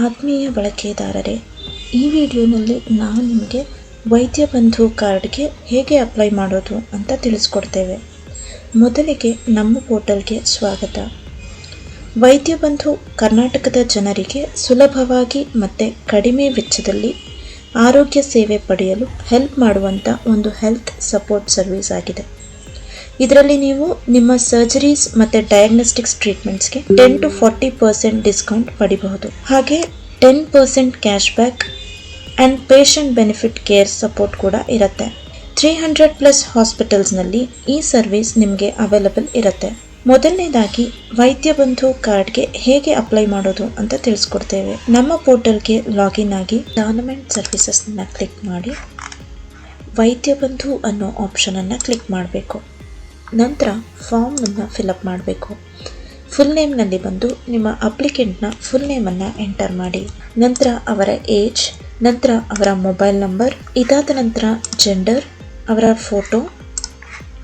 ಆತ್ಮೀಯ ಬಳಕೆದಾರರೇ, ಈ ವಿಡಿಯೋನಲ್ಲಿ ನಾವು ನಿಮಗೆ ವೈದ್ಯ ಬಂಧು ಕಾರ್ಡ್ಗೆ ಹೇಗೆ ಅಪ್ಲೈ ಮಾಡೋದು ಅಂತ ತಿಳಿಸ್ಕೊಡ್ತೇವೆ. ಮೊದಲಿಗೆ ನಮ್ಮ ಪೋರ್ಟಲ್ಗೆ ಸ್ವಾಗತ. ವೈದ್ಯ ಬಂಧು ಕರ್ನಾಟಕದ ಜನರಿಗೆ ಸುಲಭವಾಗಿ ಮತ್ತು ಕಡಿಮೆ ವೆಚ್ಚದಲ್ಲಿ ಆರೋಗ್ಯ ಸೇವೆ ಪಡೆಯಲು ಹೆಲ್ಪ್ ಮಾಡುವಂಥ ಒಂದು ಹೆಲ್ತ್ ಸಪೋರ್ಟ್ ಸರ್ವಿಸ್ ಆಗಿದೆ. ಇದರಲ್ಲಿ ನೀವು ನಿಮ್ಮ ಸರ್ಜರೀಸ್ ಮತ್ತು ಡಯಾಗ್ನೋಸ್ಟಿಕ್ಸ್ ಟ್ರೀಟ್ಮೆಂಟ್ಸ್ಗೆ 10 to 40% ಡಿಸ್ಕೌಂಟ್ ಪಡಿಬಹುದು. ಹಾಗೆ 10% cash back and patient benefit care support ಕೂಡ ಇರುತ್ತೆ. 300+ ಹಾಸ್ಪಿಟಲ್ಸ್ನಲ್ಲಿ ಈ ಸರ್ವಿಸ್ ನಿಮಗೆ ಅವೈಲಬಲ್ ಇರುತ್ತೆ. ಮೊದಲನೇದಾಗಿ ವೈದ್ಯ ಬಂಧು ಕಾರ್ಡ್ಗೆ ಹೇಗೆ ಅಪ್ಲೈ ಮಾಡೋದು ಅಂತ ತಿಳಿಸ್ಕೊಡ್ತೇವೆ. ನಮ್ಮ ಪೋರ್ಟಲ್ಗೆ ಲಾಗಿನ್ ಆಗಿ ಗವರ್ನಮೆಂಟ್ ಸರ್ವಿಸಸ್ನ ಕ್ಲಿಕ್ ಮಾಡಿ ವೈದ್ಯ ಬಂಧು ಅನ್ನೋ ಆಪ್ಷನನ್ನು ಕ್ಲಿಕ್ ಮಾಡಬೇಕು. ನಂತರ ಫಾರ್ಮನ್ನು ಫಿಲಪ್ ಮಾಡಬೇಕು. ಫುಲ್ ನೇಮ್ನಲ್ಲಿ ಬಂದು ನಿಮ್ಮ ಅಪ್ಲಿಕೆಂಟ್ನ ಫುಲ್ ನೇಮನ್ನು ಎಂಟರ್ ಮಾಡಿ. ನಂತರ ಅವರ ಏಜ್, ನಂತರ ಅವರ ಮೊಬೈಲ್ ನಂಬರ್, ಇದಾದ ನಂತರ ಜೆಂಡರ್, ಅವರ ಫೋಟೋ,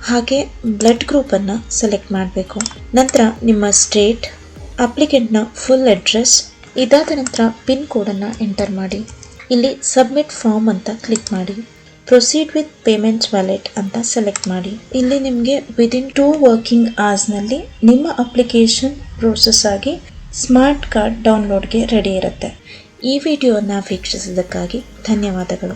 ಹಾಗೆ ಬ್ಲಡ್ ಗ್ರೂಪನ್ನು ಸೆಲೆಕ್ಟ್ ಮಾಡಬೇಕು. ನಂತರ ನಿಮ್ಮ ಸ್ಟೇಟ್, ಅಪ್ಲಿಕೆಂಟ್ನ ಫುಲ್ ಅಡ್ರೆಸ್, ಇದಾದ ನಂತರ ಪಿನ್ ಕೋಡನ್ನು ಎಂಟರ್ ಮಾಡಿ. ಇಲ್ಲಿ ಸಬ್ಮಿಟ್ ಫಾರ್ಮ್ ಅಂತ ಕ್ಲಿಕ್ ಮಾಡಿ. ಪ್ರೊಸೀಡ್ ವಿತ್ ಪೇಮೆಂಟ್ಸ್ ವ್ಯಾಲೆಟ್ ಅಂತ ಸೆಲೆಕ್ಟ್ ಮಾಡಿ. ಇಲ್ಲಿ ನಿಮಗೆ ವಿದಿನ್ 2 ವರ್ಕಿಂಗ್ ಅವರ್ಸ್ನಲ್ಲಿ ನಿಮ್ಮ ಅಪ್ಲಿಕೇಶನ್ ಪ್ರೋಸೆಸ್ ಆಗಿ ಸ್ಮಾರ್ಟ್ ಕಾರ್ಡ್ ಡೌನ್ಲೋಡ್ಗೆ ರೆಡಿ ಇರುತ್ತೆ. ಈ ವಿಡಿಯೋನ ವೀಕ್ಷಿಸಿದ್ದಕ್ಕಾಗಿ ಧನ್ಯವಾದಗಳು.